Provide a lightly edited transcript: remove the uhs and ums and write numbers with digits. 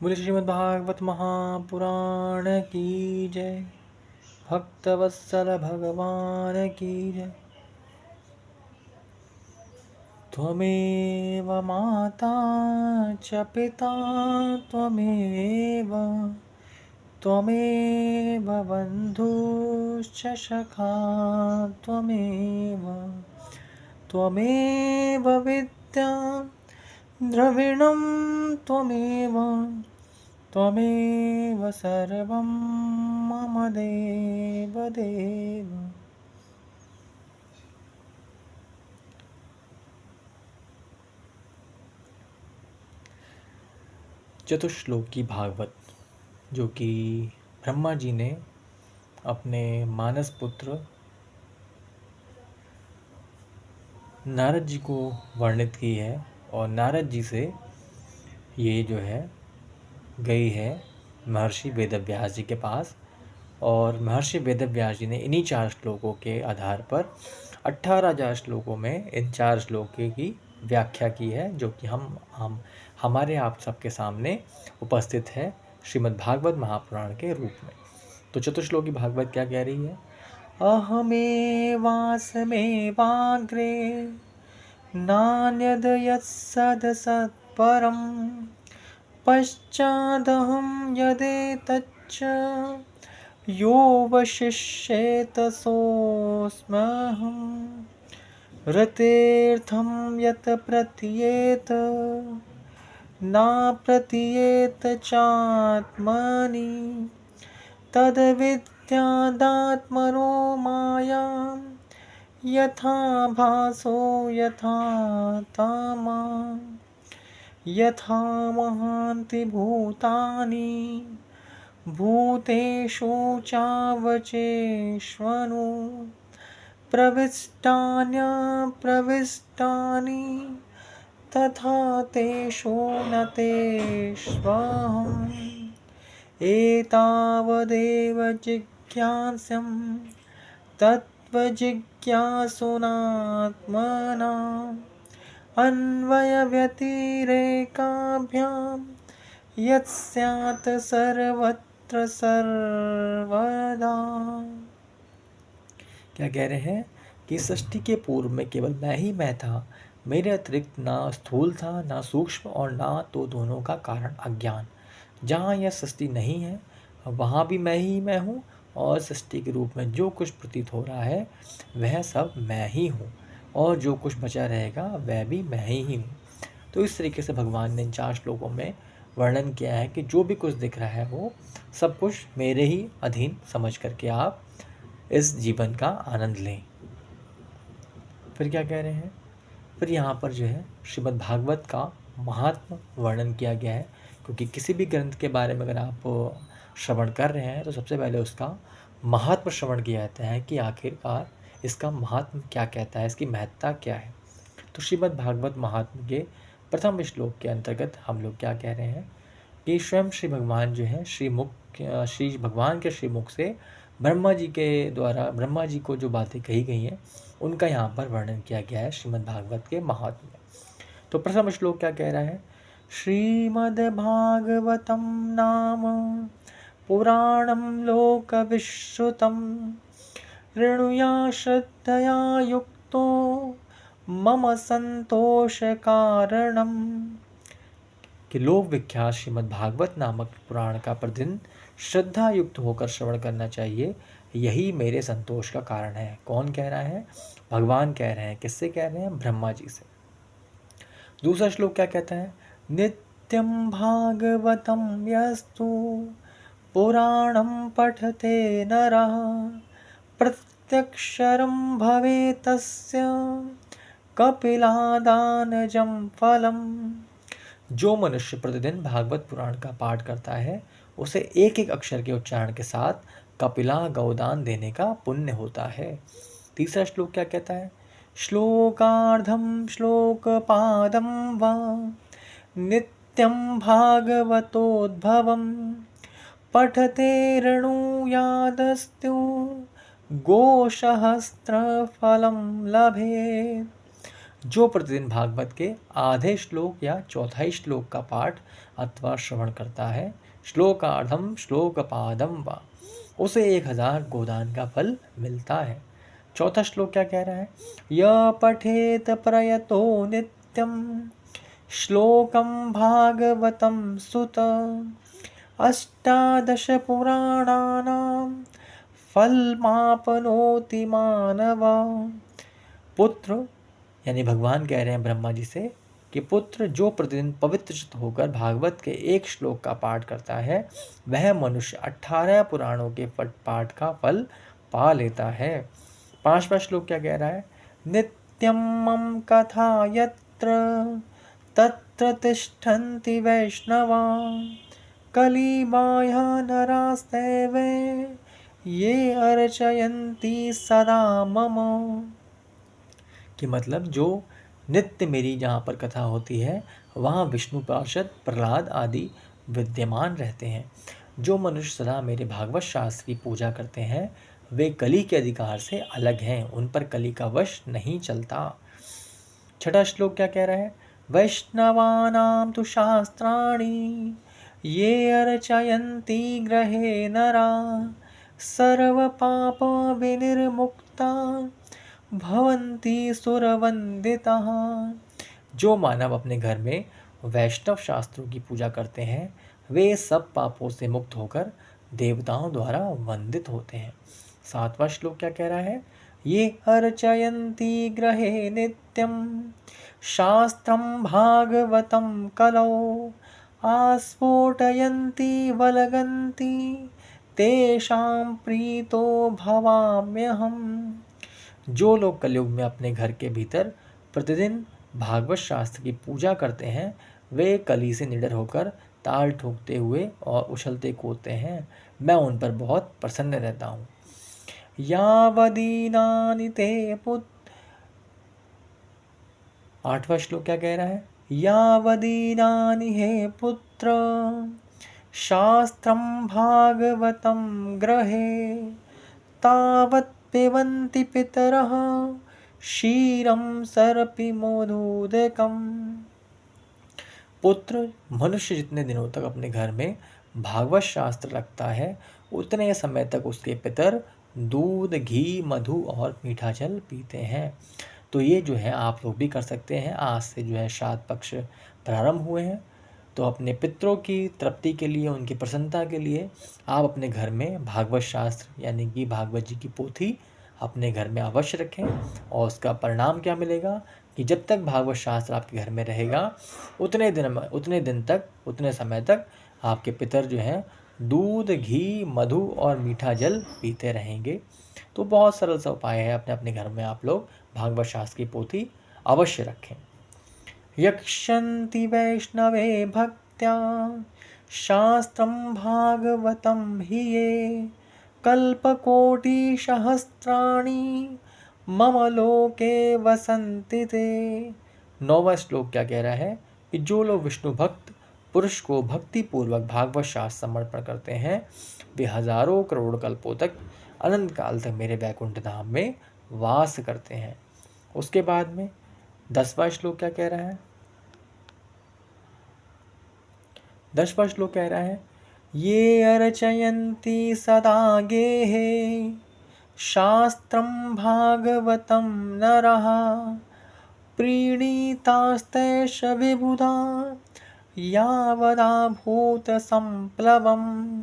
बोले श्रीमद् भागवत महापुराण की जय। भक्तवत्सल भगवान की जय। त्वमेव माता च पिता त्वमेव त्वमेव बन्धुश्च सखा त्वमेव त्वमेव विद्या द्रविणं त्वमेव त्वमेव सर्वं मम देव देव। चतुश्लोकी भागवत, जो कि ब्रह्मा जी ने अपने मानस पुत्र नारद जी को वर्णित की है, और नारद जी से ये जो है गई है महर्षि वेदव्यास जी के पास, और महर्षि वेदव्यास जी ने इन्हीं 4 श्लोकों के आधार पर 18,000 श्लोकों में इन 4 श्लोकों की व्याख्या की है, जो कि हम हमारे आप सबके सामने उपस्थित है श्रीमद् भागवत महापुराण के रूप में। तो चतुश्लोकी भागवत क्या कह रही है? अहमेवास्मेवाग्रे नान्यद् यत्सदसत्परं पश्चादहं यदेतच्च यो वशिष्येत सोऽस्म्यहम् रतेऽर्थं यत् प्रतीयेत नाप्रतीयेत चात्मनि तद्विद्यादात्मनो मायां यथा भासो यथा तमा यथा महान्ति भूतानि भूतेषु चावचेष्वनु प्रविष्टान्यप्रविष्टानि तथा तेषु न तेष्वहम् एतावदेव जिज्ञास्यं तत्त्वजिज्ञासुनात्मनाम् अन्वयव्यतिरेकाभ्यां यत् सर्वत्र सर्वदा। क्या कह रहे हैं कि सृष्टि के पूर्व में केवल मैं ही मैं था, मेरे अतिरिक्त ना स्थूल था, ना सूक्ष्म, और ना तो दोनों का कारण अज्ञान। जहाँ यह सृष्टि नहीं है वहाँ भी मैं ही मैं हूँ, और सृष्टि के रूप में जो कुछ प्रतीत हो रहा है वह सब मैं ही हूँ, और जो कुछ बचा रहेगा वह भी मैं ही हूँ। तो इस तरीके से भगवान ने इन 4 श्लोकों में वर्णन किया है कि जो भी कुछ दिख रहा है वो सब कुछ मेरे ही अधीन समझ करके आप इस जीवन का आनंद लें। फिर क्या कह रहे हैं? फिर यहाँ पर जो है श्रीमद् भागवत का महात्म वर्णन किया गया है, क्योंकि किसी भी ग्रंथ के बारे में अगर आप श्रवण कर रहे हैं तो सबसे पहले उसका महात्म श्रवण किया जाता है कि आखिरकार इसका महात्म क्या कहता है, इसकी महत्ता क्या है। तो श्रीमद् भागवत महात्म के प्रथम श्लोक के अंतर्गत हम लोग क्या कह रहे हैं कि स्वयं श्री भगवान जो है श्री भगवान के श्रीमुख से ब्रह्मा जी के द्वारा ब्रह्मा जी को जो बातें कही गई हैं उनका यहाँ पर वर्णन किया गया है श्रीमद् भागवत के महात्म में। तो प्रथम श्लोक क्या कह रहा है? श्रीमद् भागवतम नाम पुराणं लोकविश्रुतं ऋणुया श्रद्धया युक्तो मम संतोष कारणम। कि लोक विख्यात श्रीमद् भागवत नामक पुराण का प्रतिदिन श्रद्धा युक्त होकर श्रवण करना चाहिए, यही मेरे संतोष का कारण है। कौन कह रहा है? भगवान कह रहे हैं। किससे कह रहे हैं? ब्रह्मा जी से। दूसरा श्लोक क्या कहता है? नित्यं भागवतं यस्तु पुराणं पठते नरः प्रत्यक्षरं भवेत् तस्य कपिलादानजं फलम्। जो मनुष्य प्रतिदिन भागवत पुराण का पाठ करता है उसे एक एक अक्षर के उच्चारण के साथ कपिला गौदान देने का पुण्य होता है। तीसरा श्लोक क्या कहता है? श्लोकार्धम श्लोकपादम वा नित्यं भागवतोद्भवं पठते ऋणुयादस्तु गोसहस्रफलं लभेत्। जो प्रतिदिन भागवत के आधे श्लोक या चौथाई श्लोक का पाठ अथवा श्रवण करता है, श्लोकार्धम श्लोकपादम वा, उसे 1000 गोदान का फल मिलता है। चौथा श्लोक क्या कह रहा है? य पठेत प्रयतो नित्यम श्लोकम भागवतम सुत अष्टादश पुराणानां फलमापनोति मानव। पुत्र यानी भगवान कह रहे हैं ब्रह्मा जी से कि पुत्र जो प्रतिदिन पवित्र चित्त होकर भागवत के एक श्लोक का पाठ करता है, वह मनुष्य 18 पुराणों के पाठ का फल पा लेता है। 5वां श्लोक क्या कह रहा है? नित्यम मम कथा यत्र तत्र तिष्ठन्ति वैष्णवा कलिबाह्य नरास्तेवे ये अर्चयन्ति सदा मम। कि मतलब जो नित्य मेरी जहाँ पर कथा होती है वहाँ विष्णु पार्षद प्रहलाद आदि विद्यमान रहते हैं। जो मनुष्य सदा मेरे भागवत शास्त्र की पूजा करते हैं वे कली के अधिकार से अलग हैं, उन पर कली का वश नहीं चलता। 6वां श्लोक क्या कह रहा है? वैष्णवानां तु शास्त्राणि ये अर्चयन्ति ग्रहे नरा सर्व पाप विनिर्मुक्ता भवन्ति सुरवंदिताः। जो मानव अपने घर में वैष्णव शास्त्रों की पूजा करते हैं वे सब पापों से मुक्त होकर देवताओं द्वारा वंदित होते हैं। 7वां श्लोक क्या कह रहा है? ये अर्चयन्ति ग्रहे नित्यम शास्त्रम भागवतम कलौ आस्फोटयन्ति वलगन्ति तेषां प्रीतो भवाम्यहम्। जो लोग कलयुग में अपने घर के भीतर प्रतिदिन भागवत शास्त्र की पूजा करते हैं वे कली से निडर होकर ताल ठोकते हुए और उछलते कूदते हैं, मैं उन पर बहुत प्रसन्न रहता हूँ। यावदीनानि ते पुत्र। 8वां श्लोक क्या कह रहा है? यावदीनानि हे पुत्र शास्त्रम भागवतम ग्रहे तावत् पिबन्ति पितरः क्षीरं सर्पि मोदोदकम्। पुत्र मनुष्य जितने दिनों तक अपने घर में भागवत शास्त्र रखता है उतने समय तक उसके पितर दूध, घी, मधु और मीठा जल पीते हैं। तो ये जो है आप लोग भी कर सकते हैं। आज से जो है श्राद्ध पक्ष प्रारंभ हुए हैं, तो अपने पितरों की तृप्ति के लिए, उनकी प्रसन्नता के लिए आप अपने घर में भागवत शास्त्र यानी कि भागवत जी की पोथी अपने घर में अवश्य रखें। और उसका परिणाम क्या मिलेगा कि जब तक भागवत शास्त्र आपके घर में रहेगा उतने दिन तक, उतने समय तक आपके पितर जो हैं दूध, घी, मधु और मीठा जल पीते रहेंगे। तो बहुत सरल सा उपाय है, अपने अपने घर में आप लोग भागवत शास्त्र की पोथी अवश्य रखें। यक्षन्ति वैष्णवे भक्त्या शास्त्रं भागवतं हि ये कल्पकोटिसहस्राणि मम लोके वसन्ति ते। 9वां श्लोक क्या कह रहा है? कि जो लोग विष्णु भक्त पुरुष को भक्ति पूर्वक भागवत शास्त्र समर्पण करते हैं वे हजारों करोड़ कल्पों तक अनंत काल तक मेरे वैकुंठ धाम में वास करते हैं। उसके बाद में 10वां श्लोक क्या कह रहा है? 10वां श्लोक कह रहा है ये अर्चयन्ति सदा गेहे शास्त्रं भागवतं नरः प्रीणीतास्तेष विबुधा यावदा भूत संप्लवम्।